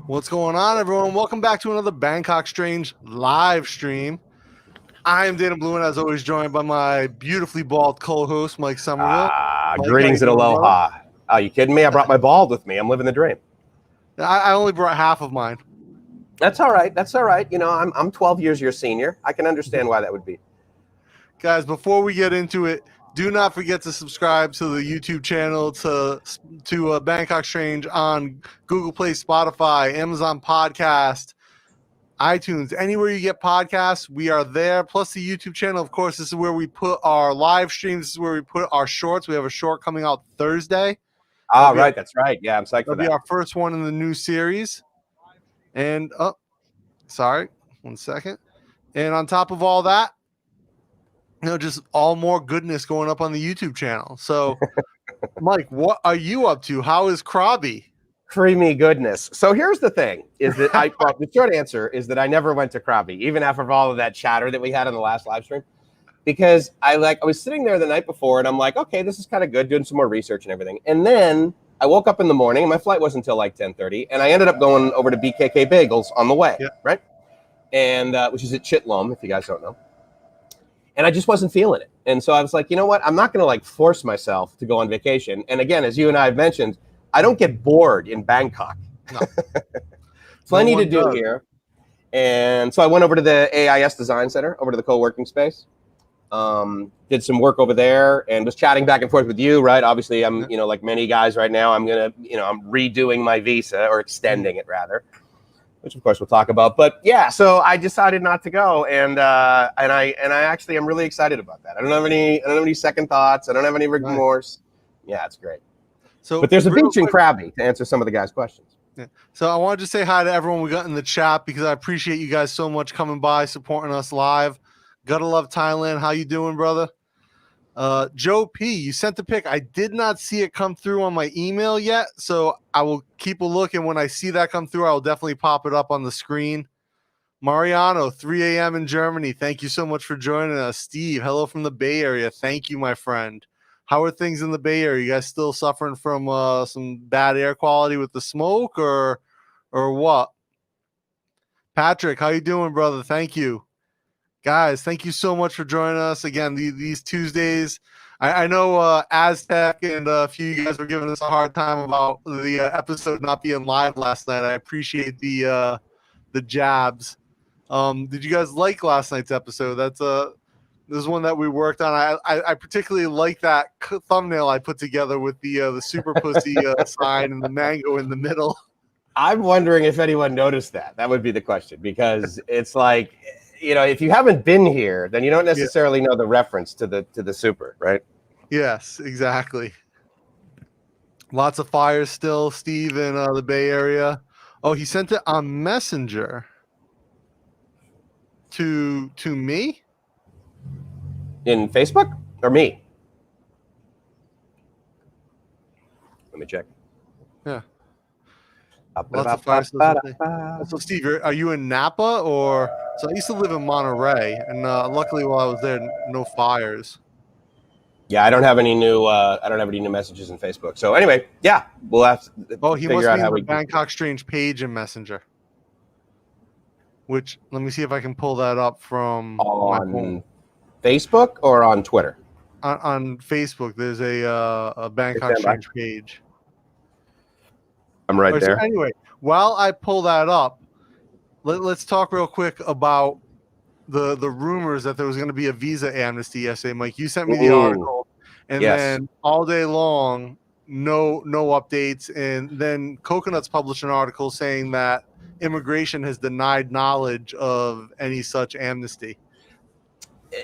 What's going on, everyone? Welcome back to another Bangkok Strange live stream. I am Dana Blue, and as always, joined by my beautifully bald co-host, Mike Somerville. Mike, Greetings and aloha. Oh, you kidding me? I brought my bald with me. I'm living the dream. I only brought half of mine. That's all right. That's all right. You know, I'm 12 years your senior. I can understand why that would be. Guys, before we get into it, do not forget to subscribe to the YouTube channel to Bangkok Strange on Google Play, Spotify, Amazon Podcast, iTunes, anywhere you get podcasts, we are there. Plus the YouTube channel, of course, this is where we put our live streams. This is where we put our shorts. We have a short coming out Thursday. Right. That's right. Yeah, I'm psyched for that. That'll be our first one in the new series. And, sorry, 1 second. And on top of all that, just all more goodness going up on the YouTube channel. So, Mike, what are you up to? How is Krabi? Creamy goodness. So here's the thing: is that the short answer is that I never went to Krabi, even after all of that chatter that we had on the last live stream, because I was sitting there the night before, and I'm like, okay, this is kind of good, doing some more research and everything, and then I woke up in the morning, and my flight wasn't until like 10:30, and I ended up going over to BKK Bagels on the way, right, and which is at Chitlom, if you guys don't know. And I just wasn't feeling it. And so I was like, you know what? I'm not going to force myself to go on vacation. And again, as you and I have mentioned, I don't get bored in Bangkok. No. Plenty to do here. And so I went over to the AIS Design Center, over to the co-working space. Did some work over there and was chatting back and forth with you, right? Obviously, I'm, like many guys right now, I'm redoing my visa, or extending it rather, which of course we'll talk about. But yeah, so I decided not to go, and I actually am really excited about that. I don't have any second thoughts. I don't have any remorse. Right. Yeah, it's great. So, but there's a beach in Krabi, to answer some of the guys' questions. Yeah. So I wanted to say hi to everyone we got in the chat, because I appreciate you guys so much coming by, supporting us live. Gotta love Thailand. How you doing, brother? Joe P, you sent the pic. I did not see it come through on my email yet, so I will keep a look, and when I see that come through, I will definitely pop it up on the screen. Mariano, 3 a.m. in Germany. Thank you so much for joining us. Steve, hello from the Bay Area. Thank you, my friend. How are things in the Bay Area? You guys still suffering from some bad air quality with the smoke, or what? Patrick, how you doing, brother? Thank you. Guys, thank you so much for joining us again these Tuesdays. I know Aztec and a few of you guys were giving us a hard time about the episode not being live last night. I appreciate the jabs. Did you guys like last night's episode? This is one that we worked on. I particularly like that thumbnail I put together with the super pussy sign and the mango in the middle. I'm wondering if anyone noticed that. That would be the question, because it's like, if you haven't been here, then you don't necessarily know the reference to the super, right? Yes, exactly. Lots of fires still, Steve, in the Bay Area. Oh, he sent it on Messenger to me? In Facebook or me? Let me check. Yeah. Lots of fires. So, Steve, are you in Napa, or? So I used to live in Monterey, and luckily while I was there, no fires. Yeah, I don't have any new messages in Facebook. So anyway, yeah, we'll have to figure out how we Bangkok Strange page in Messenger. Which, let me see if I can pull that up from on Facebook or on Twitter. On Facebook, there's a Bangkok Strange page. I'm right there. So anyway, while I pull that up, let's talk real quick about the rumors that there was going to be a visa amnesty yesterday. Mike, you sent me the article, and then all day long, no updates. And then Coconuts published an article saying that immigration has denied knowledge of any such amnesty.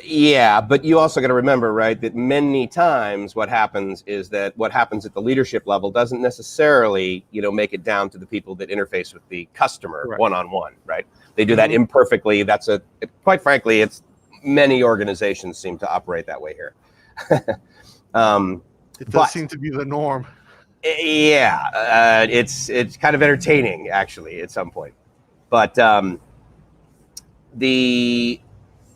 Yeah, but you also got to remember, right, that many times what happens is that what happens at the leadership level doesn't necessarily, make it down to the people that interface with the customer one-on-one, right? They do that imperfectly. Quite frankly, it's many organizations seem to operate that way here. It does seem to be the norm. Yeah, it's kind of entertaining, actually, at some point. But the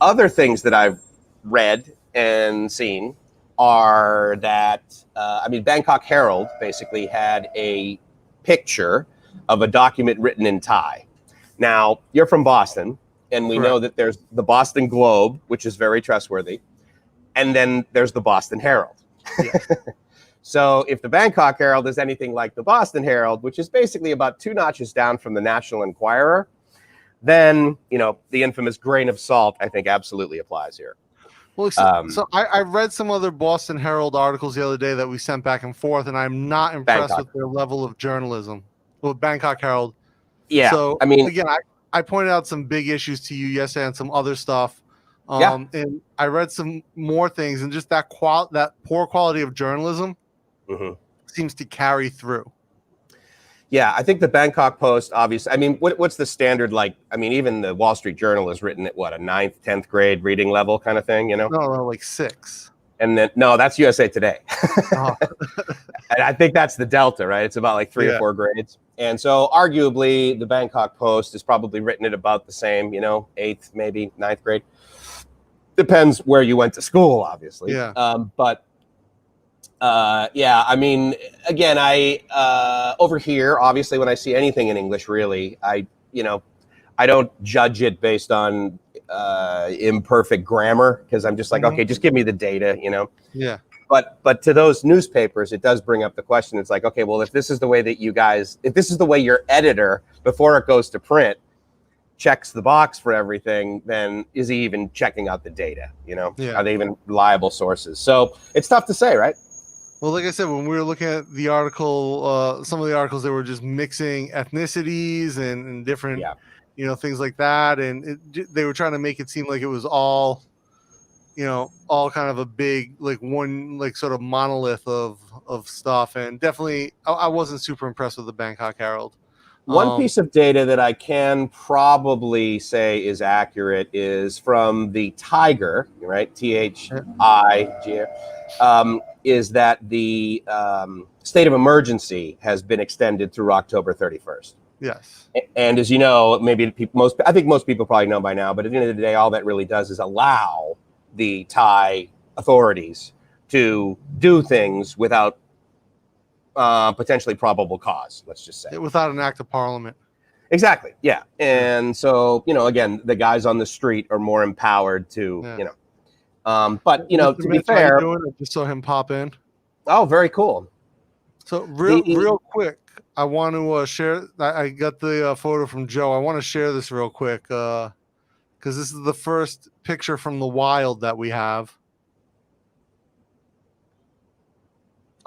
other things that I've read and seen are that, Bangkok Herald basically had a picture of a document written in Thai. Now, you're from Boston, and we know that there's the Boston Globe, which is very trustworthy, and then there's the Boston Herald. Yes. So if the Bangkok Herald is anything like the Boston Herald, which is basically about 2 notches down from the National Enquirer, then, you know, the infamous grain of salt, I think, absolutely applies here. Well, so I read some other Boston Herald articles the other day that we sent back and forth, and I'm not impressed with their level of journalism. Well, Bangkok Herald. Yeah. So, I mean, again, I pointed out some big issues to you yesterday and some other stuff. And I read some more things, and just that poor quality of journalism seems to carry through. Yeah, I think the Bangkok Post, obviously, I mean, what's the standard like? I mean, even the Wall Street Journal is written at what, a 9th, 10th grade reading level kind of thing, you know? No, like 6. And then, no, that's USA Today. Oh. And I think that's the Delta, right? It's about like 3 or 4 grades. And so arguably the Bangkok Post is probably written at about the same, you know, 8th, maybe 9th grade. Depends where you went to school, obviously. Yeah. Yeah, I mean, again, over here, obviously, when I see anything in English, really, I don't judge it based on imperfect grammar, because I'm just like, okay, just give me the data, you know? Yeah. But to those newspapers, it does bring up the question. It's like, okay, well, if this is the way that if this is the way your editor, before it goes to print, checks the box for everything, then is he even checking out the data? You know, are they even reliable sources? So it's tough to say, right? Well, like I said, when we were looking at the article, some of the articles, they were just mixing ethnicities and different, you know, things like that. And they were trying to make it seem like it was all, you know, all kind of a big, like one, like sort of monolith of stuff. And definitely, I wasn't super impressed with the Bangkok Herald. One piece of data that I can probably say is accurate is from the Tiger, right? THIG, is that the state of emergency has been extended through October 31st. Yes. And as you know, maybe I think most people probably know by now, but at the end of the day, all that really does is allow the Thai authorities to do things without potentially probable cause, let's just say. Without an act of parliament. Exactly, yeah. And so, you know, again, the guys on the street are more empowered to, you know. But, you know, to be fair. I just saw him pop in. Oh, very cool. So real quick, I want to share. I got the photo from Joe. I want to share this real quick because this is the first picture from the wild that we have.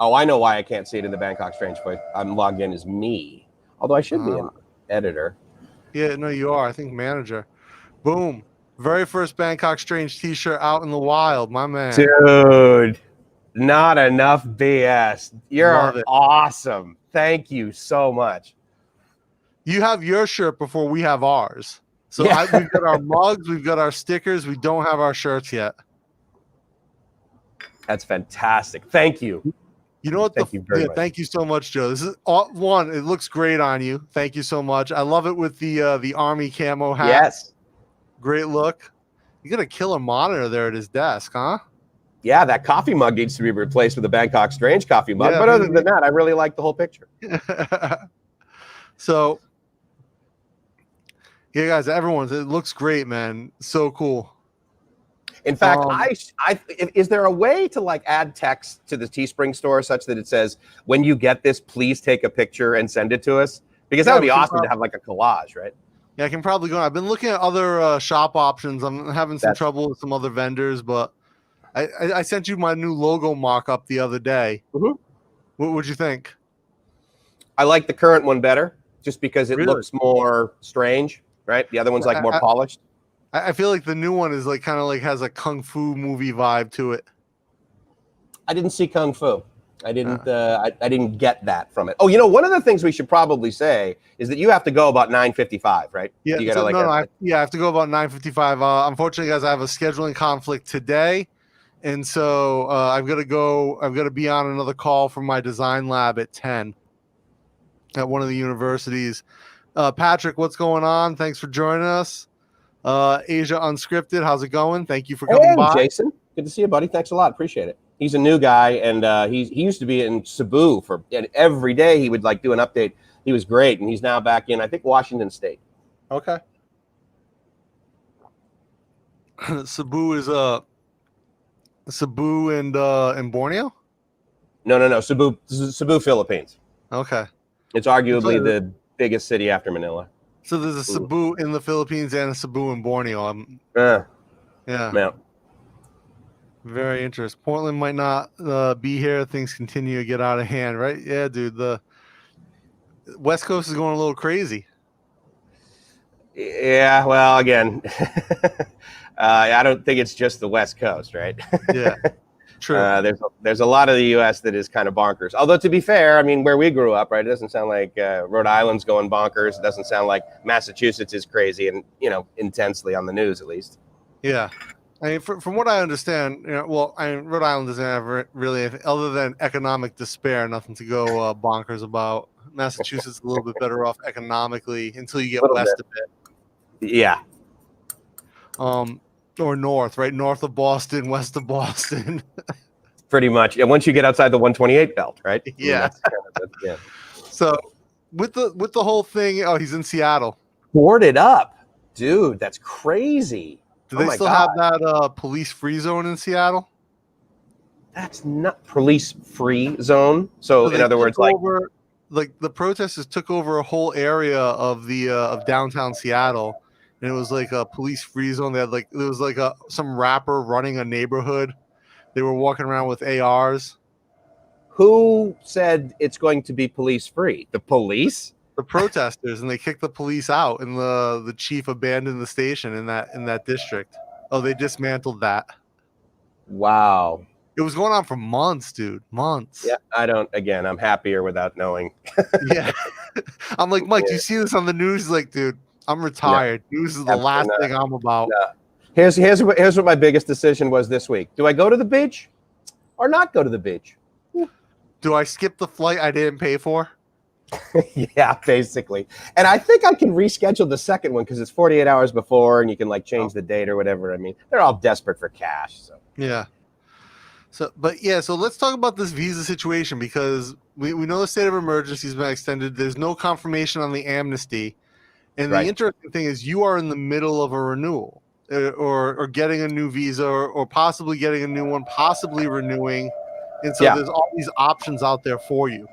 Oh, I know why I can't see it in the Bangkok Strange Voice. I'm logged in as me, although I should be an editor. Yeah, no, you are. I think manager. Boom. Very first Bangkok Strange t-shirt out in the wild, my man. Dude, not enough BS. You're awesome. Thank you so much. You have your shirt before we have ours. So we've got our mugs, we've got our stickers. We don't have our shirts yet. That's fantastic. Thank you. You know what? Thank you very much. Thank you so much, Joe. This is one. It looks great on you. Thank you so much. I love it with the army camo hat. Yes. Great look. You got a killer monitor there at his desk, huh? Yeah, that coffee mug needs to be replaced with a Bangkok Strange coffee mug. But other than that, I really like the whole picture. So, yeah, guys, it looks great, man. So cool. In fact, is there a way to like add text to the Teespring store such that it says, when you get this, please take a picture and send it to us? Because that would be awesome to have like a collage, right? Yeah, I can probably go. I've been looking at other shop options. I'm having some trouble with some other vendors, but I sent you my new logo mock-up the other day. What would you think? I like the current one better, just because it looks more strange, right? The other one's like more polished. I feel like the new one is like kind of like has a kung fu movie vibe to it. I didn't see kung fu. I didn't. I didn't get that from it. Oh, you know, one of the things we should probably say is that you have to go about 9:55, right? Yeah. You gotta, I have to go about 9:55. Unfortunately, guys, I have a scheduling conflict today, and so I've got to go. I've got to be on another call from my design lab at 10 at one of the universities. Patrick, what's going on? Thanks for joining us. Asia Unscripted, how's it going? Thank you for coming by. Jason, good to see you, buddy. Thanks a lot. Appreciate it. He's a new guy, and he used to be in Cebu and every day he would like do an update He was great, and he's now back in, I think, Washington State. Okay. Cebu is Cebu and Borneo. No, Cebu, Philippines. Okay. It's arguably the biggest city after Manila. So there's a Cebu in the Philippines and a Cebu in Borneo. Yeah. Yeah. Very interesting. Portland might not be here. Things continue to get out of hand, right? Yeah, dude. The West Coast is going a little crazy. Yeah, well, again, I don't think it's just the West Coast, right? Yeah, true. There's a lot of the U.S. that is kind of bonkers. Although, to be fair, I mean, where we grew up, right, it doesn't sound like Rhode Island's going bonkers. It doesn't sound like Massachusetts is crazy and, intensely on the news, at least. Yeah. I mean, from what I understand, Rhode Island doesn't have really, other than economic despair, nothing to go bonkers about. Massachusetts is a little bit better off economically until you get west of it. Yeah. Or north, right? North of Boston, west of Boston. Pretty much. Yeah, once you get outside the 128 belt, right? Yeah. Yeah. So with the whole thing, he's in Seattle. Boarded up. Dude, that's crazy. Do they still have that police free zone in Seattle? That's not police free zone. So in other words, like the protesters took over a whole area of the of downtown Seattle, and it was like a police free zone. They had there was some rapper running a neighborhood. They were walking around with ARs. Who said it's going to be police free? The police? The protesters, and they kicked the police out, and the chief abandoned the station in that district. Oh, they dismantled that. Wow. It was going on for months, dude. Months. Yeah, I'm happier without knowing. Yeah. I'm like, Mike, do you see this on the news? He's like, dude, I'm retired. No, news is the last thing I'm about. No. Here's what my biggest decision was this week. Do I go to the beach or not go to the beach? Do I skip the flight I didn't pay for? Yeah, basically. And I think I can reschedule the second one because it's 48 hours before and you can change the date or whatever. I mean, they're all desperate for cash. So yeah. So let's talk about this visa situation, because we know the state of emergency has been extended. There's no confirmation on the amnesty. And the interesting thing is you are in the middle of a renewal or getting a new visa or possibly getting a new one, possibly renewing. And so there's all these options out there for you.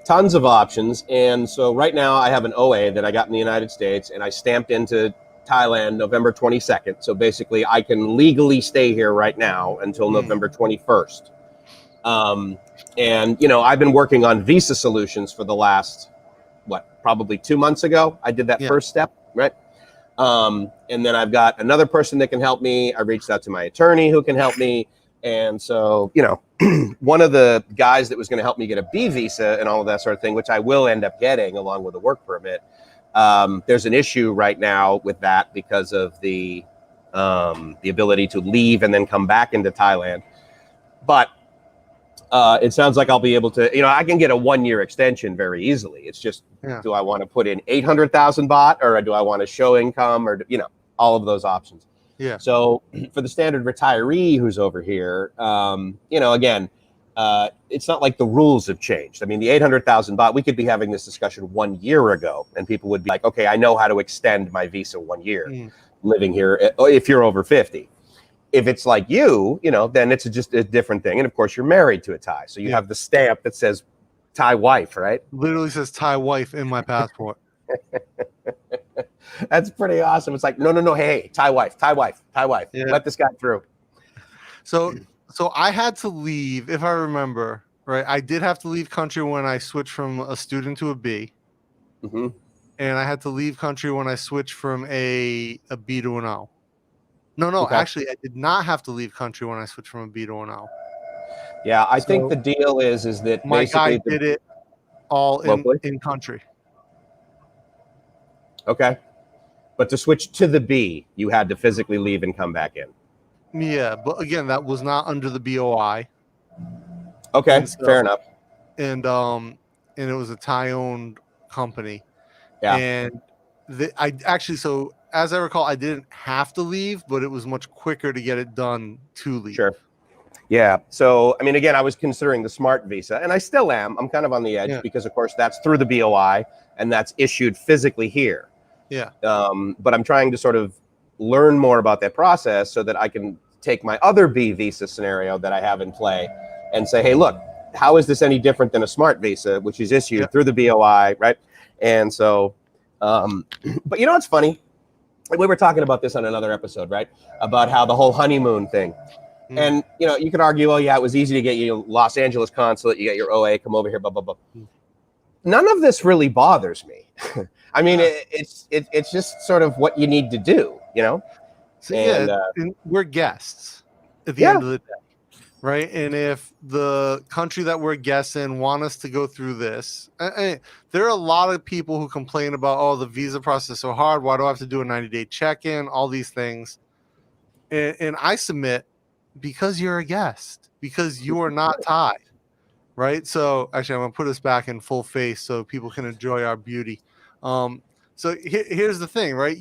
Tons of options. And so right now I have an OA that I got in the United States, and I stamped into Thailand November 22nd. So basically I can legally stay here right now until November 21st. And, I've been working on visa solutions for the last, probably 2 months ago. I did that first step, right? And then I've got another person that can help me. I reached out to my attorney who can help me. And so, one of the guys that was going to help me get a B visa and all of that sort of thing, which I will end up getting along with a work permit. There's an issue right now with that because of the ability to leave and then come back into Thailand. But it sounds like I'll be able to, I can get a 1-year extension very easily. It's just, do I want to put in 800,000 baht or do I want to show income or, all of those options. Yeah. So for the standard retiree who's over here, again, it's not like the rules have changed. I mean, the 800,000 baht, we could be having this discussion 1 year ago and people would be like, okay, I know how to extend my visa 1 year living here if you're over 50. If it's like you, then it's just a different thing. And of course, you're married to a Thai. So you have the stamp that says Thai wife, right? Literally says Thai wife in my passport. That's pretty awesome. It's like, no, hey, Thai wife. Yeah. Let this guy through. So I had to leave, if I remember, right? I did have to leave country when I switched from a student to a B. Mm-hmm. And I had to leave country when I switched from a B to an O. No, actually, I did not have to leave country when I switched from a B to an O. Yeah, I think the deal is that my guy did it all in country. Okay. But to switch to the B, you had to physically leave and come back in. Yeah, but again, that was not under the BOI. Okay, fair enough. And it was a Thai-owned company. Yeah. And so as I recall, I didn't have to leave, but it was much quicker to get it done to leave. Sure. Yeah. So, I mean, again, I was considering the smart visa, and I still am. I'm kind of on the edge Yeah. because, of course, that's through the BOI and that's issued physically here. Yeah. But I'm trying to sort of learn more about that process so that I can take my other B visa scenario that I have in play and say, hey, look, how is this any different than a smart visa, which is issued through the BOI, right? And so, but you know what's funny? We were talking about this on another episode, right? About how the whole honeymoon thing. And, you know, you could argue, oh, yeah, it was easy to get you Los Angeles consulate, you get your OA, come over here, blah, blah, blah. None of this really bothers me. I mean, it's just sort of what you need to do, you know? So, and we're guests at the end of the day, right? And if the country that we're guests in want us to go through this, there are a lot of people who complain about, oh, the visa process is so hard. Why do I have to do a 90-day check-in? All these things. And I submit, because you're a guest, because you are not tied, right? So actually, I'm gonna put us back in full face so people can enjoy our beauty. So here's the thing, right?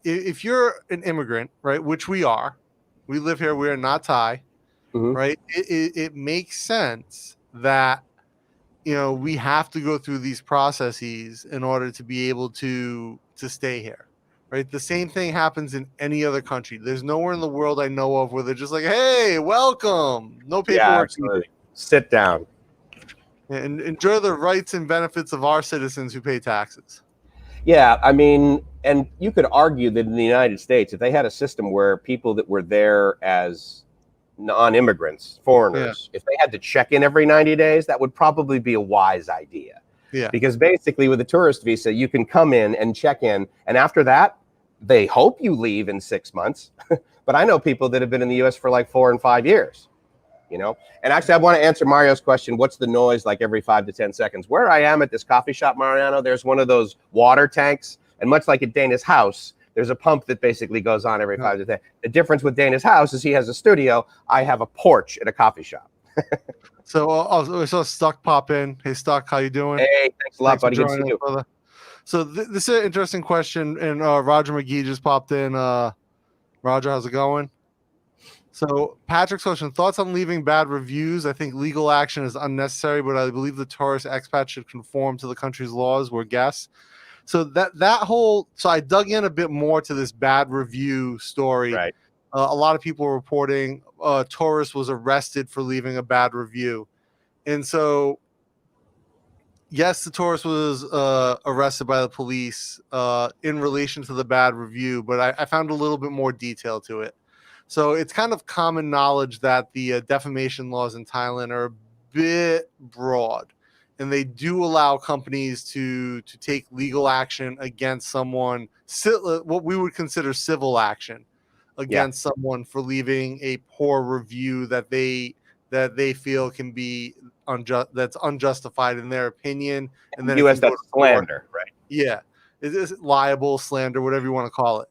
If you're an immigrant, right, which we are, we live here, we are not Thai, right? It makes sense that, you know, we have to go through these processes in order to be able to stay here. Right. The same thing happens in any other country. There's nowhere in the world I know of where they're just like, hey, welcome. No paperwork. Yeah, sit down. And enjoy the rights and benefits of our citizens who pay taxes. Yeah, I mean, and you could argue that in the United States, if they had a system where people that were there as non-immigrants, foreigners, if they had to check in every 90 days, that would probably be a wise idea. Yeah. Because basically with a tourist visa, you can come in and check in, and after that, they hope you leave in 6 months. But I know people that have been in the U.S. for like 4 and 5 years, you know? And actually, I want to answer Mario's question, what's the noise like every 5 to 10 seconds? Where I am at this coffee shop, Mariano, there's one of those water tanks. And much like at Dana's house, there's a pump that basically goes on every 5 to 10. The difference with Dana's house is he has a studio. I have a porch at a coffee shop. So I saw Stuck pop in. Hey, Stuck, how you doing? Hey, thanks a lot, buddy. Good to see you. Brother. So this is an interesting question, and Roger McGee just popped in. Roger, how's it going? So Patrick's question, thoughts on leaving bad reviews? I think legal action is unnecessary, but I believe the tourist expat should conform to the country's laws. We're guests. So so I dug in a bit more to this bad review story. Right. A lot of people were reporting a tourist was arrested for leaving a bad review. And so, yes, the tourist was arrested by the police in relation to the bad review, but I found a little bit more detail to it. So it's kind of common knowledge that the defamation laws in Thailand are a bit broad, and they do allow companies to take legal action against someone, what we would consider civil action against someone for leaving a poor review that they feel can be that's unjustified in their opinion. And then U.S. that's slander, right? Yeah, it is libel, slander, whatever you want to call it.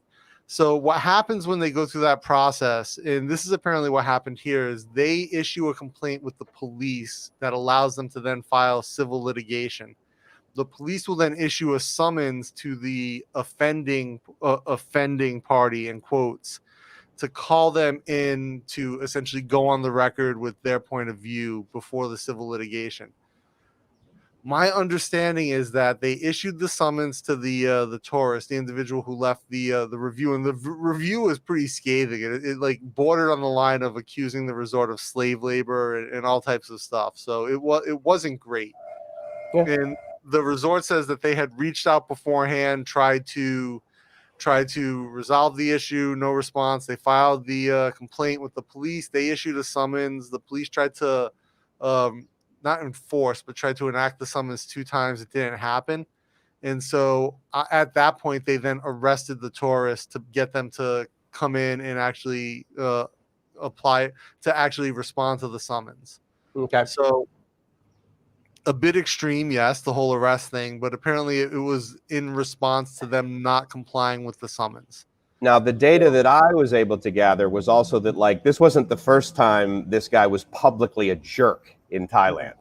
So what happens when they go through that process, and this is apparently what happened here, is they issue a complaint with the police that allows them to then file civil litigation. The police will then issue a summons to the offending party, in quotes, to call them in to essentially go on the record with their point of view before the civil litigation. My understanding is that they issued the summons to the tourist, the individual who left the review, and the review was pretty scathing. It like bordered on the line of accusing the resort of slave labor and all types of stuff. So it wasn't great. Yeah. And the resort says that they had reached out beforehand, tried to resolve the issue, no response. They filed the complaint with the police. They issued a summons. The police tried to not enforce, but tried to enact the summons 2 times. It didn't happen. And so at that point, they then arrested the tourist to get them to come in and actually apply to actually respond to the summons. Okay. So a bit extreme, yes, the whole arrest thing, but apparently it was in response to them not complying with the summons. Now, the data that I was able to gather was also that, like, this wasn't the first time this guy was publicly a jerk in Thailand.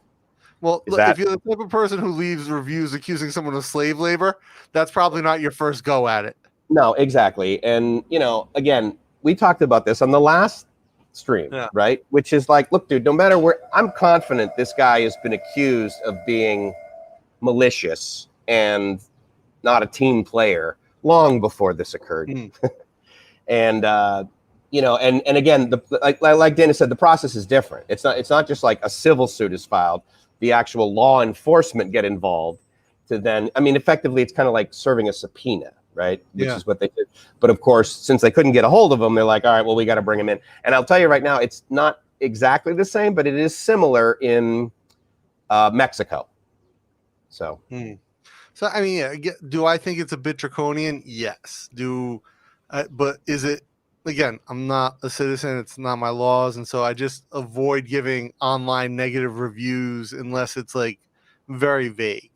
Well, if you're the type of person who leaves reviews accusing someone of slave labor, that's probably not your first go at it. No, exactly. And, you know, again, we talked about this on the last stream, Yeah. right? Which is like, look, dude, no matter where, I'm confident this guy has been accused of being malicious and not a team player long before this occurred. And you know, and again, like Dana said, the process is different. It's not just like a civil suit is filed. The actual law enforcement get involved to then, I mean, effectively, it's kind of like serving a subpoena, right? Which is what they did. But of course, since they couldn't get a hold of him, they're like, all right, well, we got to bring him in. And I'll tell you right now, it's not exactly the same, but it is similar in Mexico. So. So I mean, yeah, do I think it's a bit draconian? Yes. But is it? Again, I'm not a citizen. It's not my laws, and so I just avoid giving online negative reviews unless it's like very vague.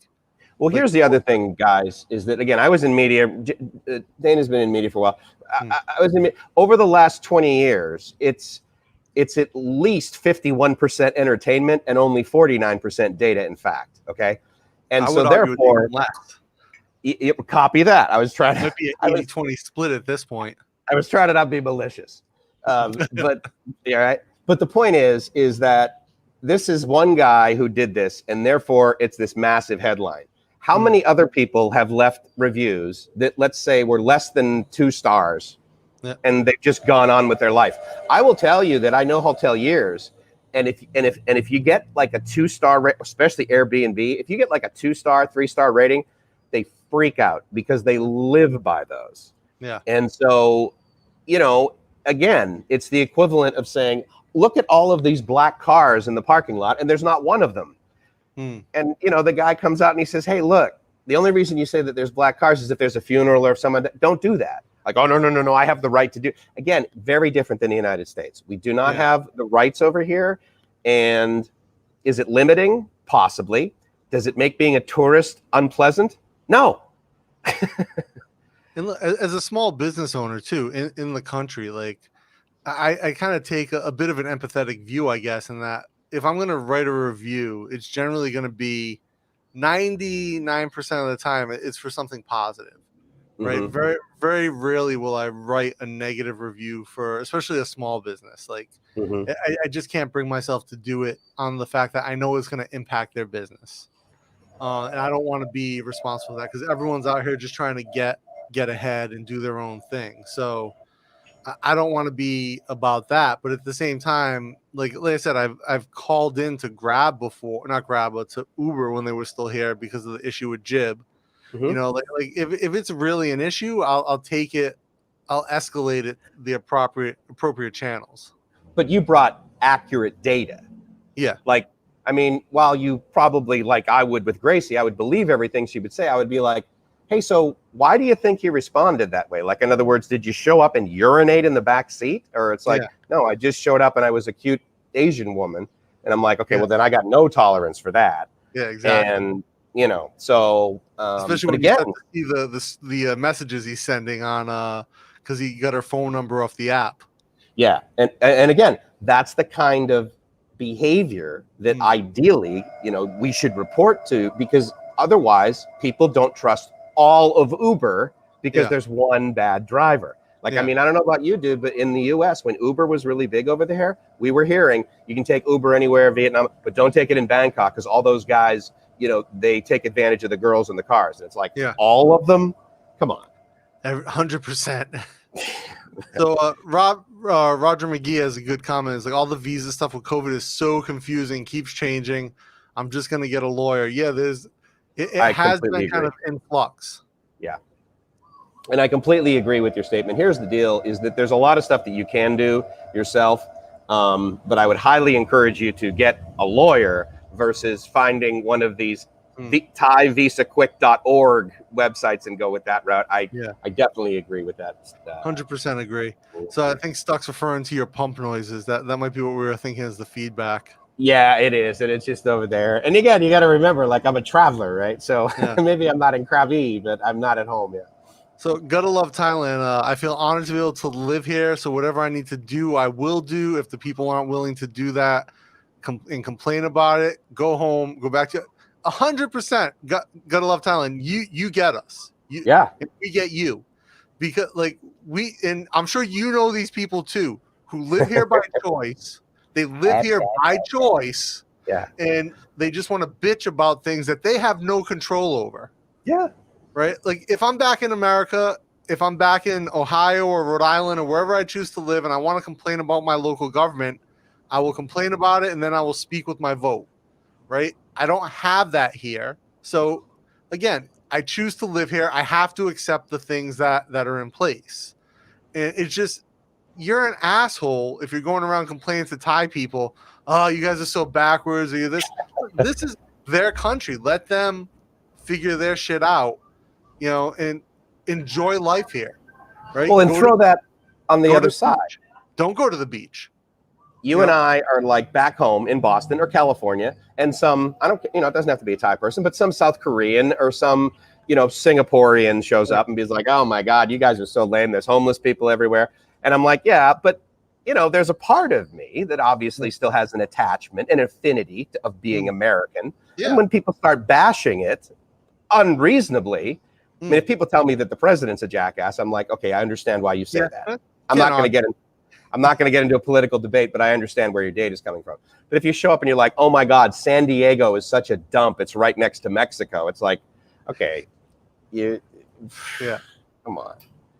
Well, here's the other thing, guys, is that, again, I was in media. Dana's been in media for a while. I was in over the last 20 years. It's at least 51% entertainment and only 49% data, in fact. Okay. And so therefore, copy that. I was trying to. Might be an 80-20 split at this point. I was trying to not be malicious. But yeah, right. But the point is that this is one guy who did this, and therefore it's this massive headline. How many other people have left reviews that, let's say, were less than 2 stars, and they've just gone on with their life? I will tell you that I know hoteliers, and if you get like a 2-star, especially Airbnb, if you get like a 2-star, 3-star rating, they freak out because they live by those. Yeah. And so, you know, again, it's the equivalent of saying, look at all of these black cars in the parking lot, and there's not one of them. And, you know, the guy comes out and he says, hey, look, the only reason you say that there's black cars is if there's a funeral or if someone, don't do that. Like, oh, no, I have the right to do. Again, very different than the United States. We do not have the rights over here. And is it limiting? Possibly. Does it make being a tourist unpleasant? No. And as a small business owner, too, in the country, like, I kind of take a bit of an empathetic view, I guess, in that if I'm going to write a review, it's generally going to be 99% of the time it's for something positive, right? Very, very rarely will I write a negative review for, especially a small business. Like, I just can't bring myself to do it on the fact that I know it's going to impact their business. And I don't want to be responsible for that because everyone's out here just trying to get ahead and do their own thing. So I don't want to be about that, but at the same time, like I said, I've called in to Grab before, not Grab, but to Uber when they were still here because of the issue with Jib. You know, like if it's really an issue, I'll take it, I'll escalate it the appropriate channels. But you brought accurate data. Yeah. Like, I mean, while you probably, like I would with Gracie, I would believe everything she would say. I would be like, hey, so why do you think you responded that way? Like, in other words, did you show up and urinate in the back seat? Or it's like, no, I just showed up and I was a cute Asian woman. And I'm like, okay, well, then I got no tolerance for that. Yeah, exactly. And, you know, so. Especially when you see the messages he's sending on, because he got her phone number off the app. Yeah. And again, that's the kind of behavior that ideally, you know, we should report to, because otherwise people don't trust all of Uber because there's one bad driver. Like, I mean, I don't know about you, dude, but in the US, when Uber was really big over there, we were hearing you can take Uber anywhere, Vietnam, but don't take it in Bangkok because all those guys, you know, they take advantage of the girls in the cars. And it's like, all of them? Come on. 100%. So Roger McGee has a good comment. It's like, all the visa stuff with COVID is so confusing, keeps changing. I'm just going to get a lawyer. Yeah, it has been kind of in flux. Yeah. And I completely agree with your statement. Here's the deal, is that there's a lot of stuff that you can do yourself, but I would highly encourage you to get a lawyer versus finding one of these ThaiVisaQuick.org websites and go with that route. I definitely agree with that. 100% agree. So I think Stuck's referring to your pump noises. That might be what we were thinking as the feedback. Yeah, it is. And it's just over there. And again, you got to remember, like, I'm a traveler, right? So maybe I'm not in Krabi, but I'm not at home yet. So gotta love Thailand. I feel honored to be able to live here. So whatever I need to do, I will do. If the people aren't willing to do that and complain about it, go home, go back to 100%. Gotta love Thailand. You get us. We get you, because like and I'm sure you know these people too, who live here by choice. They live here by choice. Yeah. And they just want to bitch about things that they have no control over. Yeah. Right? Like if I'm back in America, if I'm back in Ohio or Rhode Island or wherever I choose to live and I want to complain about my local government, I will complain about it and then I will speak with my vote. Right? I don't have that here. So again, I choose to live here. I have to accept the things that are in place. And it's just, you're an asshole if you're going around complaining to Thai people, oh, you guys are so backwards, or you this. This is their country. Let them figure their shit out, and enjoy life here. Right? Well, and throw that on the other side. Don't go to the beach. You and I are like back home in Boston or California, and some, I don't, it doesn't have to be a Thai person, but some South Korean or some, Singaporean shows up and be like, oh my God, you guys are so lame. There's homeless people everywhere. And I'm like, yeah, but there's a part of me that obviously still has an attachment, an affinity of being American. Yeah. And when people start bashing it unreasonably, I mean, if people tell me that the president's a jackass, I'm like, okay, I understand why you say that. I'm not going to get into a political debate, but I understand where your data is coming from. But if you show up and you're like, oh my God, San Diego is such a dump. It's right next to Mexico. It's like, okay, come on.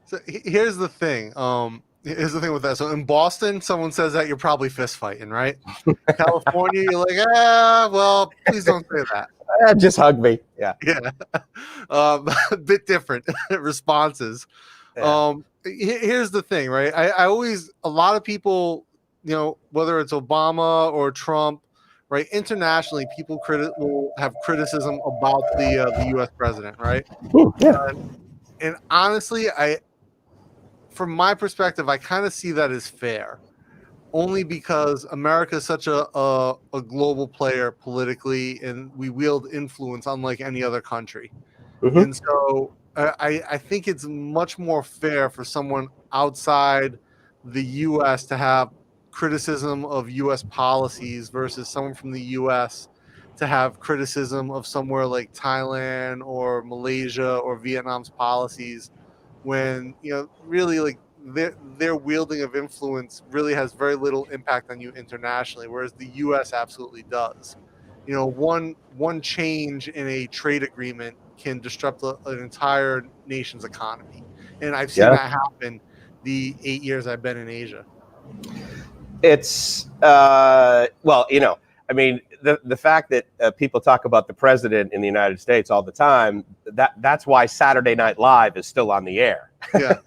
So here's the thing. Here's the thing with that. So in Boston, someone says that you're probably fist fighting, right? California, you're like, well, please don't say that. Just hug me. Yeah. Yeah. A bit different responses. Yeah. Here's the thing, right? I always, a lot of people, whether it's Obama or Trump, right? Internationally, people will have criticism about the U.S. president, right? Yeah. And honestly, from my perspective, I kind of see that as fair, only because America is such a global player politically, and we wield influence unlike any other country. Mm-hmm. And so I think it's much more fair for someone outside the U.S. to have criticism of U.S. policies versus someone from the U.S. to have criticism of somewhere like Thailand or Malaysia or Vietnam's policies, when really like their wielding of influence really has very little impact on you internationally, whereas the U.S. absolutely does. One change in a trade agreement can disrupt an entire nation's economy, and I've seen that happen the 8 years I've been in Asia. It's I mean, the fact that people talk about the president in the United States all the time, that's why Saturday Night Live is still on the air. Yeah.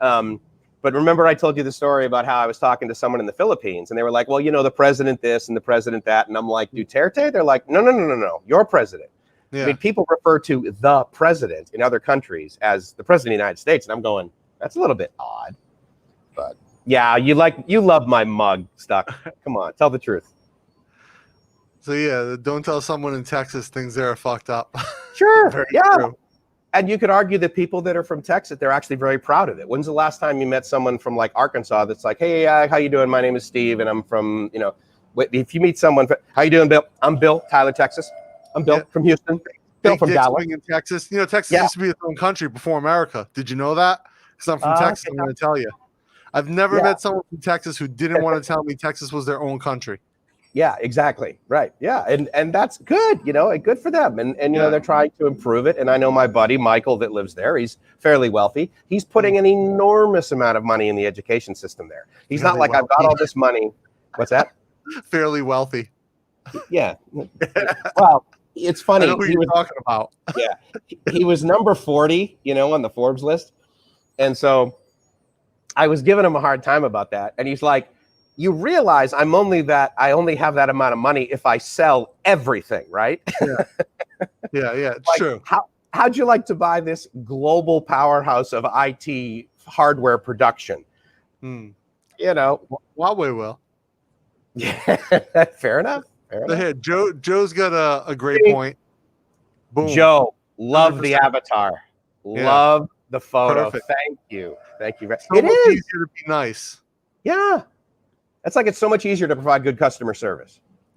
But remember, I told you the story about how I was talking to someone in the Philippines, and they were like, well, the president this and the president that. And I'm like, Duterte? They're like, no, your president. Yeah. I mean, people refer to the president in other countries as the president of the United States. And I'm going, that's a little bit odd. But yeah, you love my mug, Stuck. Come on, tell the truth. So yeah, don't tell someone in Texas things there are fucked up. Sure, yeah. True. And you could argue that people that are from Texas, they're actually very proud of it. When's the last time you met someone from like Arkansas that's like, hey, how you doing? My name is Steve, and I'm from, if you meet someone, how you doing, Bill? I'm Bill, Tyler, Texas. I'm Bill from Houston. Bill from Dallas. In Texas. Texas used to be its own country before America. Did you know that? Because I'm from Texas, I'm going to tell you. I've never met someone from Texas who didn't want to tell me Texas was their own country. Yeah, exactly. Right. Yeah. And that's good, good for them. And they're trying to improve it. And I know my buddy, Michael, that lives there, he's fairly wealthy. He's putting an enormous amount of money in the education system there. He's not like, I've got all this money. What's that? Fairly wealthy. Yeah. Well, it's funny. I know who you're talking about. Yeah. He was number 40, on the Forbes list. And so I was giving him a hard time about that. And he's like, you realize I only have that amount of money if I sell everything, right? Yeah, it's like, true. How'd you like to buy this global powerhouse of IT hardware production? Huawei will. Yeah, fair enough. Here, Joe's got a great point. Boom. Joe, love 100%. The avatar. Yeah. Love the photo. Perfect. Thank you. So much easier to be nice. Yeah. It's like it's so much easier to provide good customer service.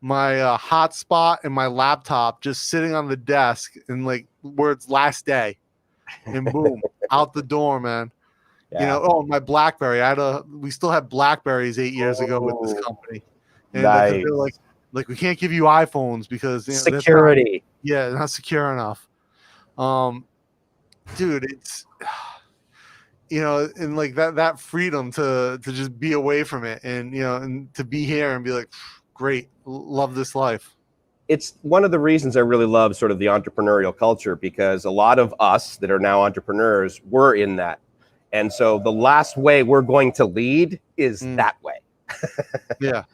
my hotspot and my laptop just sitting on the desk, and like where it's last day, and boom, out the door, man. Yeah. You know, oh, my BlackBerry. We still had BlackBerries 8 years ago with this company, and Nice. they're like we can't give you iPhones because Security. That's not secure enough. Dude, it's and like that freedom to just be away from it, and and to be here and be like, great, love this life. It's one of the reasons I really love sort of the entrepreneurial culture, because a lot of us that are now entrepreneurs were in that. And so the last way we're going to lead is that way. Yeah.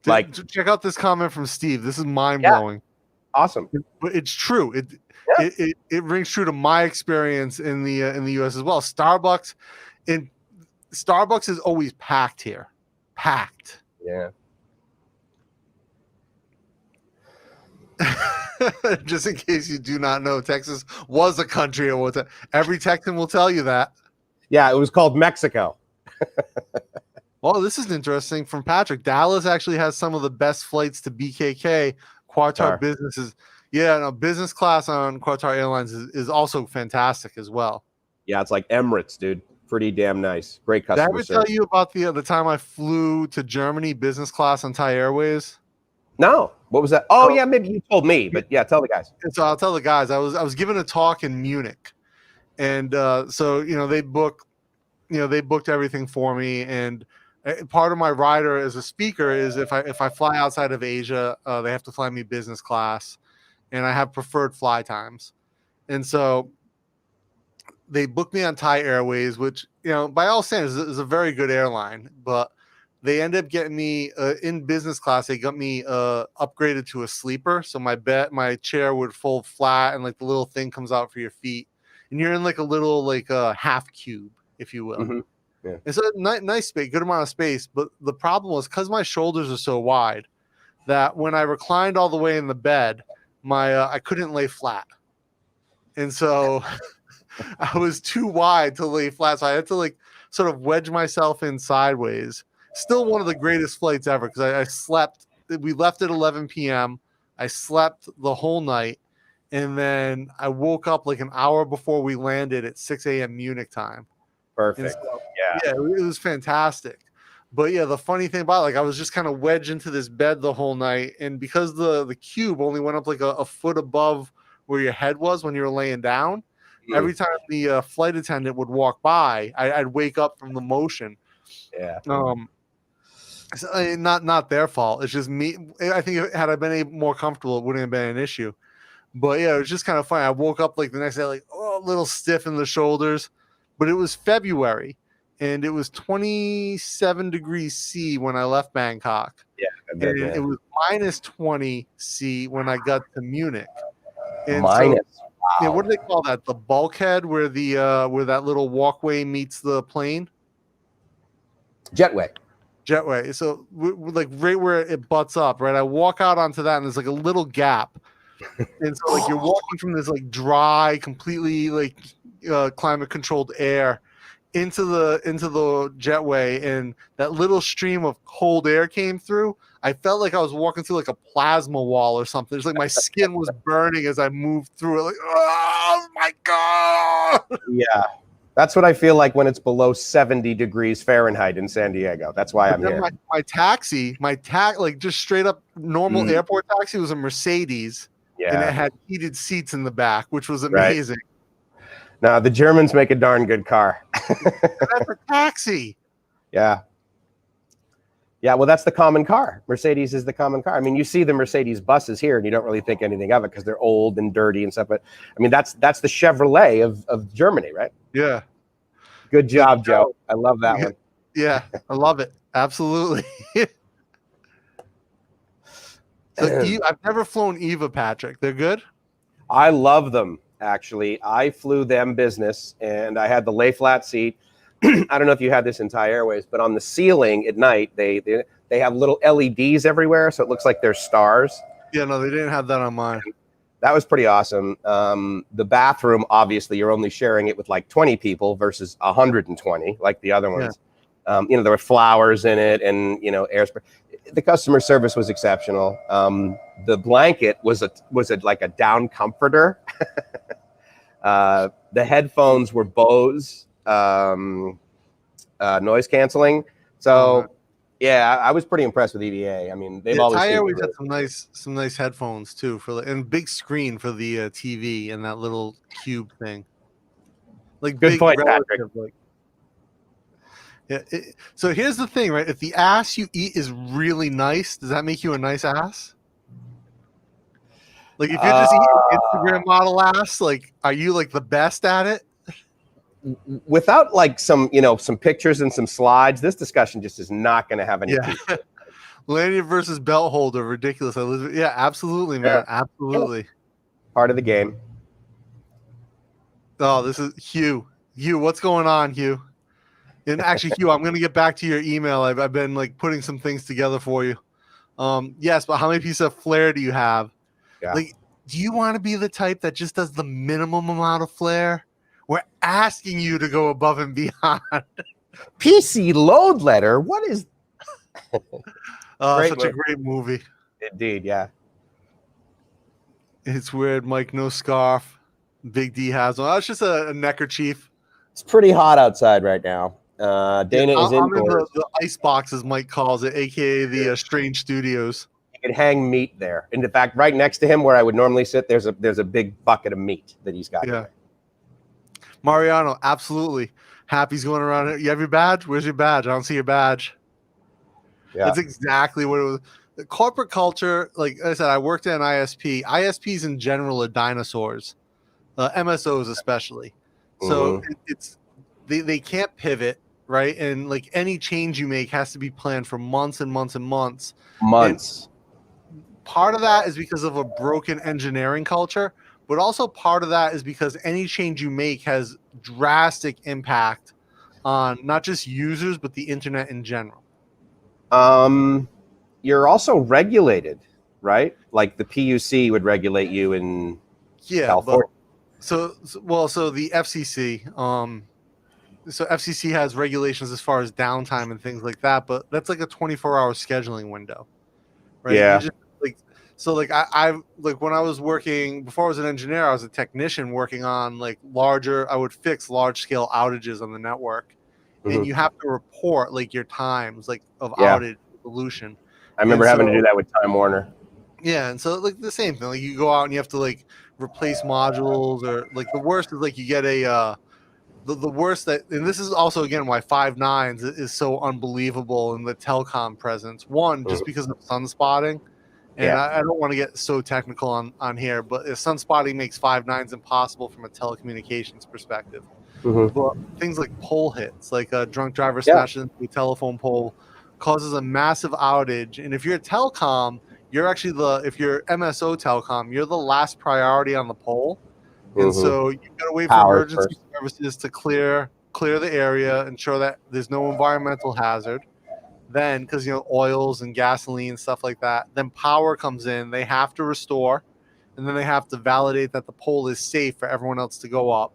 Like, check out this comment from Steve. This is mind blowing. Yeah. Awesome. But it's true. It rings true to my experience in the US as well. Starbucks is always packed here. Packed. Yeah. Just in case you do not know, Texas was a country at one time. Every Texan will tell you that. Yeah, it was called Mexico. Well, this is interesting from Patrick. Dallas actually has some of the best flights to BKK. Qatar businesses. Yeah, no, business class on Qatar Airlines is also fantastic as well. Yeah, it's like Emirates, dude. Pretty damn nice. Great customer service. Did I ever tell you about the time I flew to Germany business class on Thai Airways? No. What was that? Oh, yeah, maybe you told me, but yeah, tell the guys. So I'll tell the guys. I was giving a talk in Munich, and so they booked everything for me, and part of my rider as a speaker is if I fly outside of Asia, they have to fly me business class, and I have preferred fly times, and so they booked me on Thai Airways, which by all standards is a very good airline, but they ended up getting me in business class. They got me upgraded to a sleeper, so my chair would fold flat, and like the little thing comes out for your feet, and you're in like a little like half cube, if you will. Mm-hmm. Yeah. It's a nice space, good amount of space. But the problem was because my shoulders are so wide that when I reclined all the way in the bed, I couldn't lay flat, and so I was too wide to lay flat. So I had to like sort of wedge myself in sideways. Still one of the greatest flights ever because I slept. We left at 11 p.m. I slept the whole night, and then I woke up like an hour before we landed at 6 a.m. Munich time. Perfect. So, yeah, it was fantastic. But yeah, the funny thing about it, like I was just kind of wedged into this bed the whole night, and because the cube only went up like a foot above where your head was when you were laying down, every time the flight attendant would walk by, I'd wake up from the motion. Yeah. So, not their fault. It's just me. I think had I been more comfortable, it wouldn't have been an issue. But yeah, it was just kind of funny. I woke up like the next day, like a little stiff in the shoulders. But it was February, and it was 27 degrees C when I left Bangkok. Yeah, and it was minus 20 C when I got to Munich. And minus. So, yeah, what do they call that? The bulkhead where where that little walkway meets the plane. Jetway. So we're like right where it butts up, right? I walk out onto that, and there's like a little gap, and so like you're walking from this like dry, completely like climate controlled air into the jetway, and that little stream of cold air came through. I felt like I was walking through like a plasma wall or something. It's like my skin was burning as I moved through it. Like, oh my god! Yeah. That's what I feel like when it's below 70 degrees Fahrenheit in San Diego. That's why I'm here. My taxi, like just straight up normal airport taxi was a Mercedes. Yeah. And it had heated seats in the back, which was amazing. Right. Now, the Germans make a darn good car. That's a taxi. Yeah. Yeah, well, that's the common car. Mercedes is the common car. I mean, you see the Mercedes buses here, and you don't really think anything of it because they're old and dirty and stuff. But, I mean, that's the Chevrolet of Germany, right? Yeah. Good job, Joe. I love that one. Yeah, I love it. Absolutely. So I've never flown Eva, Patrick. They're good? I love them, actually. I flew them business, and I had the lay flat seat. I don't know if you had this in Thai Airways, but on the ceiling at night, they have little LEDs everywhere, so it looks like they're stars. Yeah, no, they didn't have that on mine. That was pretty awesome. The bathroom, obviously, you're only sharing it with like 20 people versus 120, like the other ones. Yeah. There were flowers in it, and air spray. the customer service was exceptional. The blanket was like a down comforter. The headphones were Bose noise canceling. So yeah, I was pretty impressed with EVA. I mean, they've always Thai seemed Airways really had some nice headphones too and big screen for the TV and that little cube thing. Like good big point, Patrick. relative, like. Yeah. So here's the thing, right? If the ass you eat is really nice, does that make you a nice ass? Like if you're just eating Instagram model ass, like are you like the best at it? Without like some pictures and some slides, this discussion just is not going to have any teeth. Lanyard versus belt holder, ridiculous. Yeah, absolutely, man. Yeah. Absolutely. Part of the game. Oh, this is Hugh. Hugh, what's going on, Hugh? And actually, Hugh, I'm going to get back to your email. I've been like putting some things together for you. Yes, but how many pieces of flair do you have? Yeah. Like, do you want to be the type that just does the minimum amount of flair? We're asking you to go above and beyond. PC Load Letter. What is? Such a great movie. Indeed, yeah. It's weird, Mike. No scarf. Big D has one. That's just a neckerchief. It's pretty hot outside right now. Dana is I'm in indoors. the ice box, as Mike calls it, aka the Strange Studios. You can hang meat there. And in fact, right next to him, where I would normally sit, there's a big bucket of meat that he's got. Yeah. Mariano, absolutely. Happy's going around here. You have your badge? Where's your badge? I don't see your badge. Yeah. That's exactly what it was. The corporate culture, like I said, I worked at an ISP. ISPs in general are dinosaurs, MSOs especially. So they can't pivot, right? And like any change you make has to be planned for months and months and months. Months. And part of that is because of a broken engineering culture, but also part of that is because any change you make has drastic impact on not just users, but the internet in general. You're also regulated, right? Like the PUC would regulate you in California. So the FCC, so FCC has regulations as far as downtime and things like that, but that's like a 24-hour scheduling window, right? Yeah. I when I was working before I was an engineer, I was a technician working on I would fix large scale outages on the network, and you have to report like your times of outage solution. I remember having to do that with Time Warner. Yeah, and so like the same thing, like you go out and you have to replace modules, or like the worst is you get a the worst and this is also again why 5.9 is so unbelievable in the telecom presence. One, just because of sunspotting. And I don't want to get so technical on here, but sunspotting makes 5.9s impossible from a telecommunications perspective. But things like pole hits, like a drunk driver smashes into a telephone pole, causes a massive outage. And if you're a telecom, you're actually if you're MSO telecom, you're the last priority on the pole. And so you got to wait for emergency services to clear the area, ensure that there's no environmental hazard. Then, because oils and gasoline and stuff like that, then power comes in. They have to restore, and then they have to validate that the pole is safe for everyone else to go up.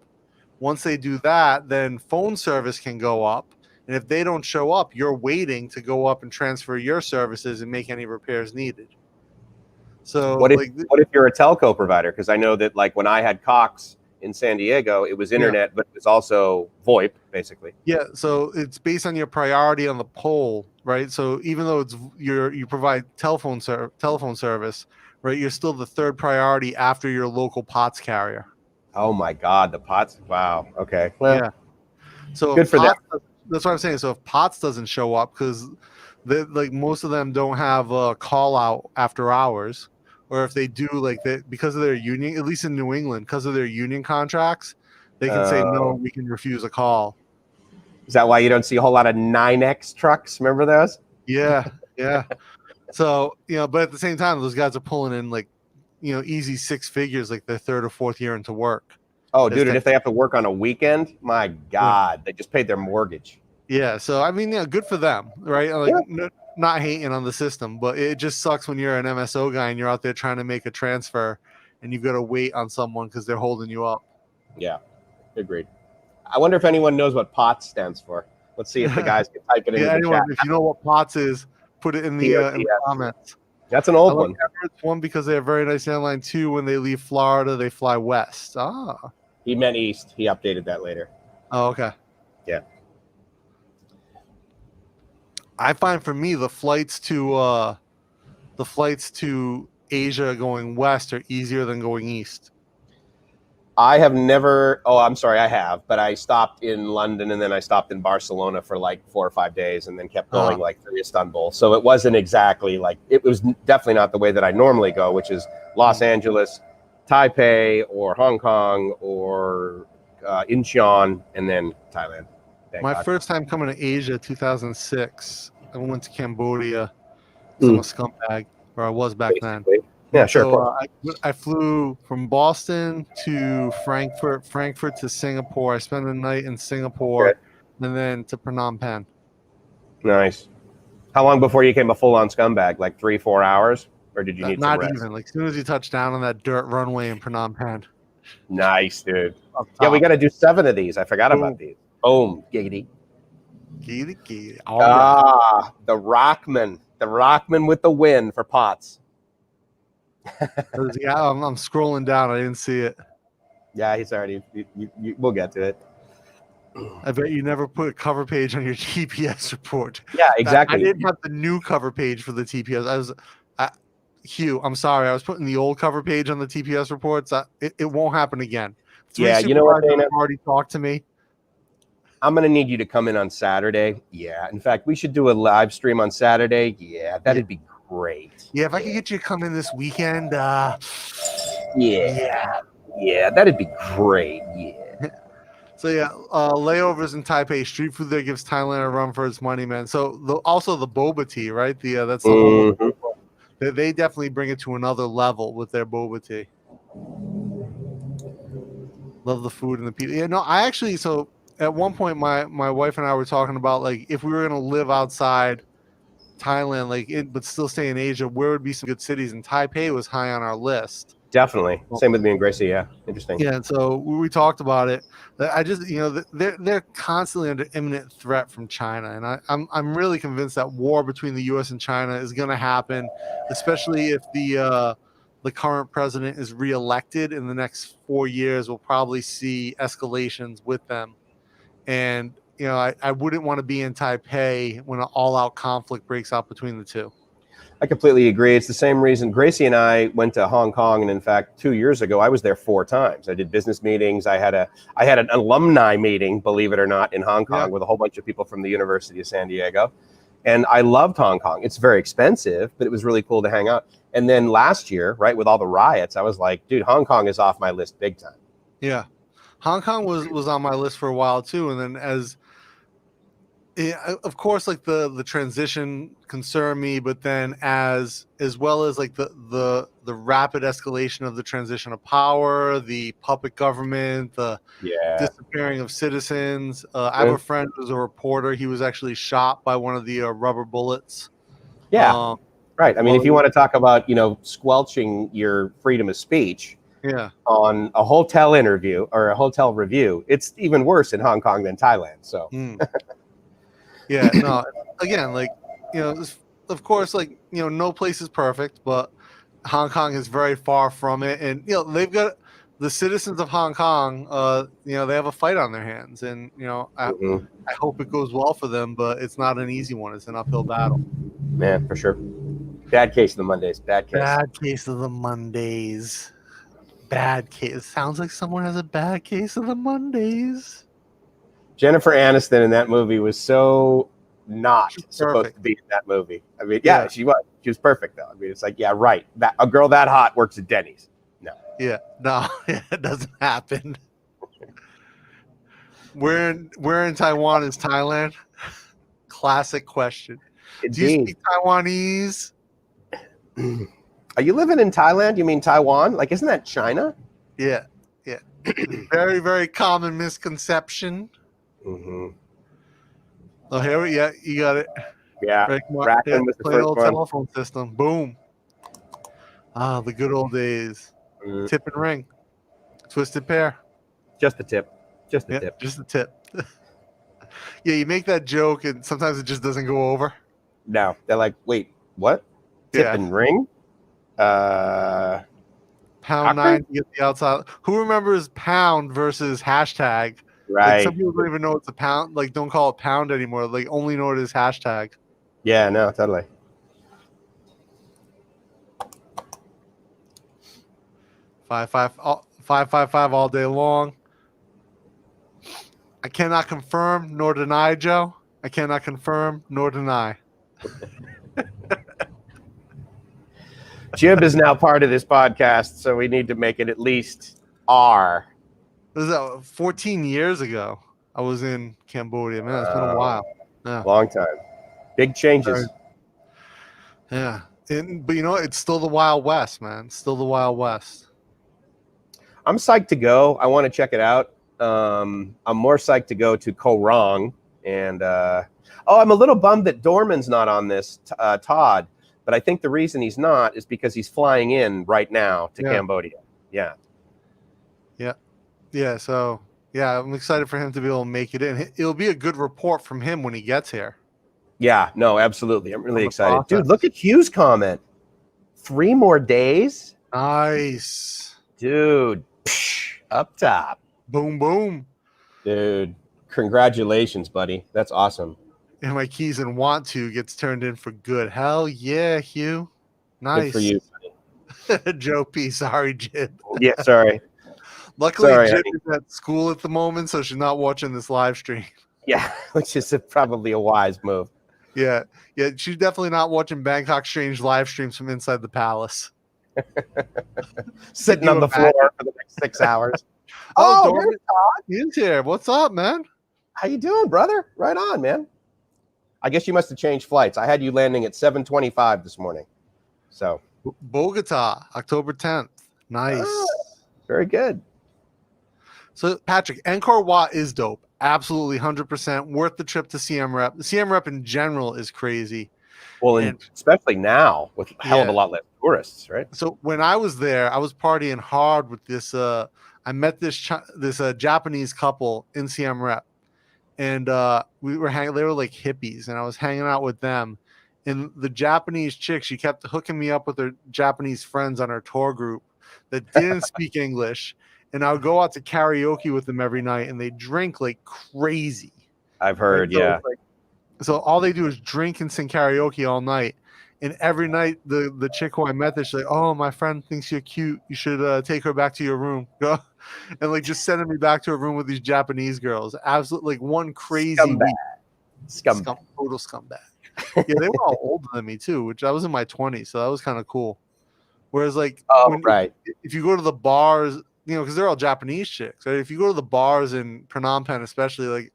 Once they do that, then phone service can go up, and if they don't show up, you're waiting to go up and transfer your services and make any repairs needed. So what if you're a telco provider? Because I know that when I had Cox in San Diego, it was internet, but it was also VoIP, basically. Yeah, so it's based on your priority on the pole, right? So even though you provide telephone service, right? You're still the third priority after your local POTS carrier. Oh my God, the POTS! Wow. Okay. Well, yeah. So good for them. That's what I'm saying. So if POTS doesn't show up, because most of them don't have a call out after hours, or if they do, because of their union, at least in New England, because of their union contracts, they can say, no, we can refuse a call. Is that why you don't see a whole lot of 9X trucks? Remember those? Yeah. So, but at the same time, those guys are pulling in easy six figures, their third or fourth year into work. Oh, dude, and if they have to work on a weekend, my God, they just paid their mortgage. Yeah. So, I mean, good for them, right? Not hating on the system, but it just sucks when you're an MSO guy and you're out there trying to make a transfer and you've got to wait on someone because they're holding you up. Yeah, agreed. I wonder if anyone knows what POTS stands for. Let's see if the guys can type it in the chat. If you know what POTS is, put it in the comments. That's an old I like one. Emirates one because they have very nice airline. Two, when they leave Florida, they fly west. Ah. He meant east. He updated that later. Oh, okay. Yeah. I find for me the flights to Asia going west are easier than going east. I have never. Oh, I'm sorry. I have, but I stopped in London and then I stopped in Barcelona for like 4 or 5 days and then kept going like through Istanbul. So it wasn't exactly like it was definitely not the way that I normally go, which is Los Angeles, Taipei, or Hong Kong, or Incheon, and then Thailand. Bangkok. My first time coming to Asia, 2006. I went to Cambodia. I'm a scumbag, or I was back then. Yeah, sure. So I flew from Boston to Frankfurt to Singapore. I spent the night in Singapore, and then to Phnom Penh. Nice. How long before you became a full-on scumbag? Like 3-4 hours, or did you need some rest? Not even. Like as soon as you touch down on that dirt runway in Phnom Penh. Nice, dude. Yeah, we got to do 7 of these. I forgot about these. Boom, giggity. Giggity. The Rockman with the win for Potts. Yeah, I'm scrolling down. I didn't see it. Yeah, he's already. We'll get to it. I bet you never put a cover page on your TPS report. Yeah, exactly. I didn't have the new cover page for the TPS. Hugh, I'm sorry. I was putting the old cover page on the TPS reports. It won't happen again. Yeah, you know what, Dana? Already talked to me. I'm going to need you to come in on Saturday. Yeah. In fact, we should do a live stream on Saturday. Yeah, that'd be great. Yeah, if I could get you to come in this weekend. Yeah, that'd be great. Yeah. So yeah, layovers in Taipei. Street food there gives Thailand a run for its money, man. So also the boba tea, right? That's the whole. They definitely bring it to another level with their boba tea. Love the food and the people. Yeah, no, I actually. So at one point, my wife and I were talking about like if we were gonna live outside Thailand, but still stay in Asia, where would be some good cities? And Taipei was high on our list. Definitely. Same with me and Gracie. Yeah. Interesting. Yeah. And so we talked about it. I just, they're constantly under imminent threat from China. And I'm really convinced that war between the U.S. and China is going to happen, especially if the current president is reelected in the next 4 years. We'll probably see escalations with them. And, I wouldn't want to be in Taipei when an all-out conflict breaks out between the two. I completely agree. It's the same reason Gracie and I went to Hong Kong, and in fact, 2 years ago, I was there 4 times. I did business meetings. I had an alumni meeting, believe it or not, in Hong Kong with a whole bunch of people from the University of San Diego, and I loved Hong Kong. It's very expensive, but it was really cool to hang out. And then last year, right, with all the riots, I was like, dude, Hong Kong is off my list big time. Yeah, Hong Kong was on my list for a while too, and then of course, like the transition concerned me, but then as well as like the rapid escalation of the transition of power, the puppet government, the disappearing of citizens. I have a friend who's a reporter. He was actually shot by one of the rubber bullets. Yeah, right. I mean, if you want to talk about squelching your freedom of speech, on a hotel interview or a hotel review, it's even worse in Hong Kong than Thailand. So. Yeah, no, again, of course, no place is perfect, but Hong Kong is very far from it. And, they've got the citizens of Hong Kong, they have a fight on their hands. And, I hope it goes well for them, but it's not an easy one. It's an uphill battle. Man, for sure. Bad case of the Mondays. Bad case. Bad case of the Mondays. Bad case. It sounds like someone has a bad case of the Mondays. Jennifer Aniston in that movie was so not supposed to be in that movie. I mean, she was. She was perfect, though. I mean, it's like, yeah, right. That a girl that hot works at Denny's. No. Yeah, no, it doesn't happen. Where in Taiwan is Thailand? Classic question. Indeed. Do you speak Taiwanese? Are you living in Thailand? You mean Taiwan? Like, isn't that China? Yeah. Very, very common misconception. Oh, here you got it. Yeah, Rackman was the first old one. Telephone system. Boom. The good old days. Tip and ring. Twisted pair. Just the tip. Just the tip. Yeah, you make that joke, and sometimes it just doesn't go over. No, they're like, wait, what? Tip Yeah. and ring? Pound Tucker? 9 to get the outside. Who remembers pound versus hashtag? Like some Right. people don't even know it's a pound. Like don't call it pound anymore. Like only know it as hashtag. Yeah, no, totally. 555 all day long. I cannot confirm nor deny, Joe. I cannot confirm nor deny. Jib is now part of this podcast, so we need to make it at least R. This is 14 years ago. I was in Cambodia. Man, it's been a while. Yeah. Long time. Big changes. Yeah. But you know, it's still the Wild West, man. It's still the Wild West. I'm psyched to go. I want to check it out. I'm more psyched to go to Koh Rong. And, I'm a little bummed that Dorman's not on this, Todd. But I think the reason he's not is because he's flying in right now to Cambodia. Yeah. Yeah. Yeah. So, yeah, I'm excited for him to be able to make it in. It'll be a good report from him when he gets here. Yeah. No, absolutely. I'm really excited. Process. Dude, look at Hugh's comment. 3 more days? Nice. Dude. Up top. Boom, boom. Dude, congratulations, buddy. That's awesome. And my keys and want to gets turned in for good. Hell yeah, Hugh. Nice. Good for you, buddy. Joe P. Sorry, Jib. Yeah, sorry. Luckily, Sorry, Jib is at school at the moment, so she's not watching this live stream. Yeah, which is probably a wise move. Yeah. Yeah, she's definitely not watching Bangkok Strange live streams from inside the palace. Sitting on the floor for the next 6 hours. Dorman, he's here. What's up, man? How you doing, brother? Right on, man. I guess you must have changed flights. I had you landing at 7:25 this morning. So Bogota, October 10th. Nice. Very good. So, Patrick, Angkor Wat is dope. Absolutely 100% worth the trip to CM Rep. The CM Rep in general is crazy. Well, and especially now with a hell of a lot less tourists, right? So when I was there, I was partying hard with this. I met this Japanese couple in CM Rep, and we were hanging. They were like hippies, and I was hanging out with them. And the Japanese chick, she kept hooking me up with her Japanese friends on her tour group that didn't speak English. And I would go out to karaoke with them every night, and they drink like crazy. I've heard, yeah. So all they do is drink and sing karaoke all night. And every night, the chick who I met, she's like, "Oh, my friend thinks you're cute. You should take her back to your room." Go, and like just sending me back to a room with these Japanese girls. Absolutely, like one crazy scumbag. Total scumbag. Yeah, they were all older than me too, which I was in my 20s, so that was kind of cool. Whereas, like, if you go to the bars, you know, because they're all Japanese chicks, right? If you go to the bars in Phnom Penh, especially, like,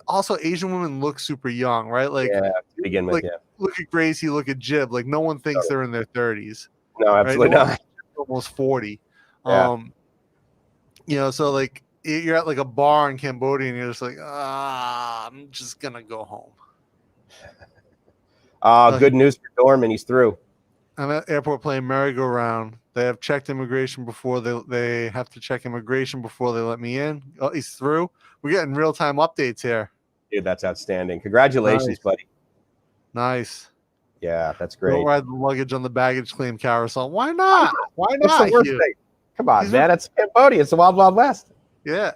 also Asian women look super young, right? Like, to begin with, look at Gracie, look at Jib. Like, no one thinks they're in their 30s. No, absolutely right? not. Almost 40. Yeah. You know, so like you're at like a bar in Cambodia, and you're just like, I'm just gonna go home. Good news for Dorman. He's through. I'm at airport playing merry-go-round. They have checked immigration before they have to check immigration before they let me in. Oh, he's through. We're getting real-time updates here. Dude, that's outstanding. Congratulations, buddy. Nice. Yeah, that's great. Don't ride the luggage on the baggage claim carousel. Why not? Why not? What's the worst thing? Come on, man. It's Cambodia. It's the Wild Wild West. Yeah.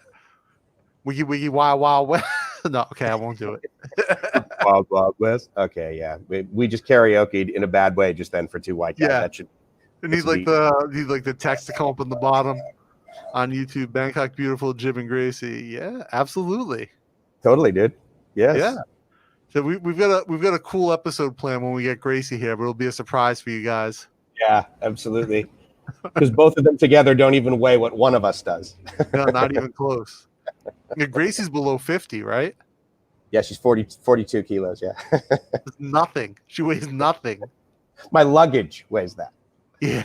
Wiggy wiggy wild wild west. No, okay, I won't do it. Wild Wild West. Okay, yeah. We just karaoke'd in a bad way just then for two white guys. Yeah. That should. Need the text to come up in the bottom on YouTube. Bangkok Beautiful, Jib and Gracie. Yeah, absolutely. Totally, dude. Yes. Yeah. So we've got a cool episode planned when we get Gracie here, but it'll be a surprise for you guys. Yeah, absolutely. Because both of them together don't even weigh what one of us does. No, not even close. Yeah, Gracie's below 50, right? Yeah, she's 42 kilos. Yeah. Nothing. She weighs nothing. My luggage weighs that. Yeah.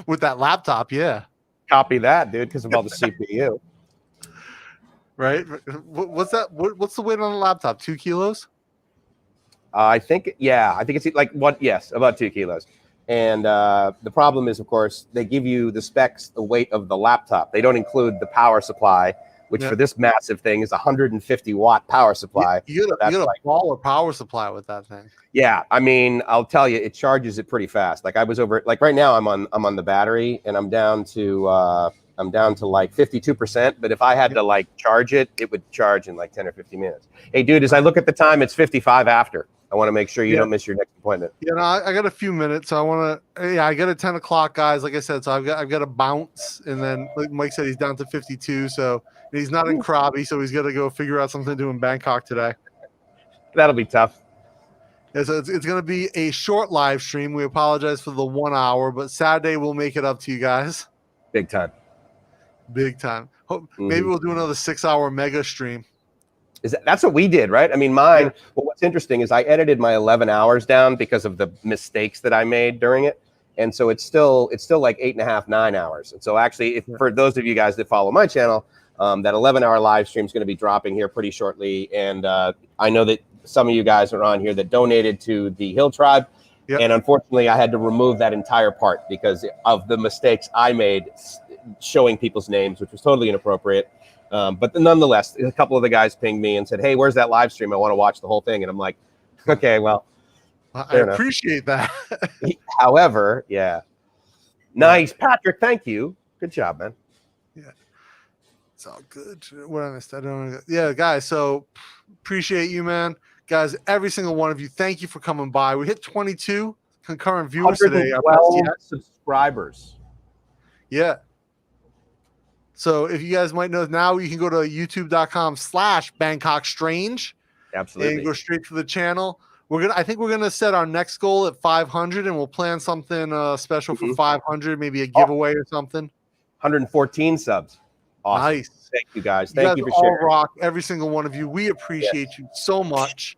With that laptop, yeah. Copy that, dude, because of all the CPU. Right? What's that? What's the weight on the laptop? 2 kilos? I think it's like about 2 kilos. And the problem is, of course, they give you the specs, the weight of the laptop. They don't include the power supply, which for this massive thing is 150-watt power supply. You got a baller power supply with that thing. Yeah, I mean, I'll tell you, it charges it pretty fast. Like I was over, like right now, I'm on the battery, and I'm down to like 52%. But if I had to like charge it, it would charge in like 10 or 15 minutes. Hey, dude, as I look at the time, it's 55 after. I want to make sure you don't miss your next appointment. Yeah, no, I got a few minutes. So I want to. Yeah, I got a 10 o'clock, guys. Like I said, so I've got to bounce, and then like Mike said, he's down to 52. So he's not in Krabi, so he's got to go figure out something to do in Bangkok today. That'll be tough. Yeah, so it's going to be a short live stream. We apologize for the 1 hour, but Saturday we'll make it up to you guys. Big time. Big time. Maybe we'll do another 6-hour mega stream. That's what we did, right? I mean, mine. Yeah. Well, what's interesting is I edited my 11 hours down because of the mistakes that I made during it, and so it's still like 8.5, 9 hours. And so actually, for those of you guys that follow my channel, that 11-hour live stream is going to be dropping here pretty shortly. And I know that some of you guys are on here that donated to the Hill Tribe, and unfortunately, I had to remove that entire part because of the mistakes I made showing people's names, which was totally inappropriate. But nonetheless, a couple of the guys pinged me and said, "Hey, where's that live stream? I want to watch the whole thing." And I'm like, "Okay, well, I appreciate that." However, nice, Patrick. Thank you. Good job, man. Yeah, it's all good. What I missed, I don't know. Yeah, guys. So appreciate you, man. Guys, every single one of you. Thank you for coming by. We hit 22 concurrent viewers today. 12 subscribers. Yeah. So if you guys might know now, you can go to youtube.com/BangkokStrange. Absolutely. And go straight to the channel. I think we're gonna set our next goal at 500, and we'll plan something special for 500, maybe a giveaway or something. 114 subs. Awesome. Nice. Thank you guys. Thank you for sharing. All rock, every single one of you. We appreciate you so much.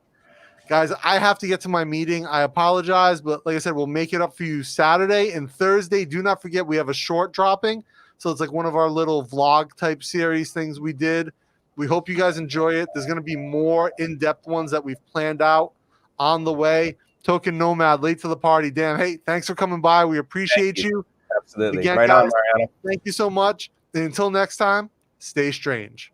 Guys, I have to get to my meeting. I apologize, but like I said, we'll make it up for you Saturday and Thursday. Do not forget, we have a short dropping. So it's like one of our little vlog type series things we did. We hope you guys enjoy it. There's going to be more in-depth ones that we've planned out on the way. Token Nomad, late to the party. Damn, hey, thanks for coming by. We appreciate you. Absolutely. Again, right guys, on, Mariano. Thank you so much. And until next time, stay strange.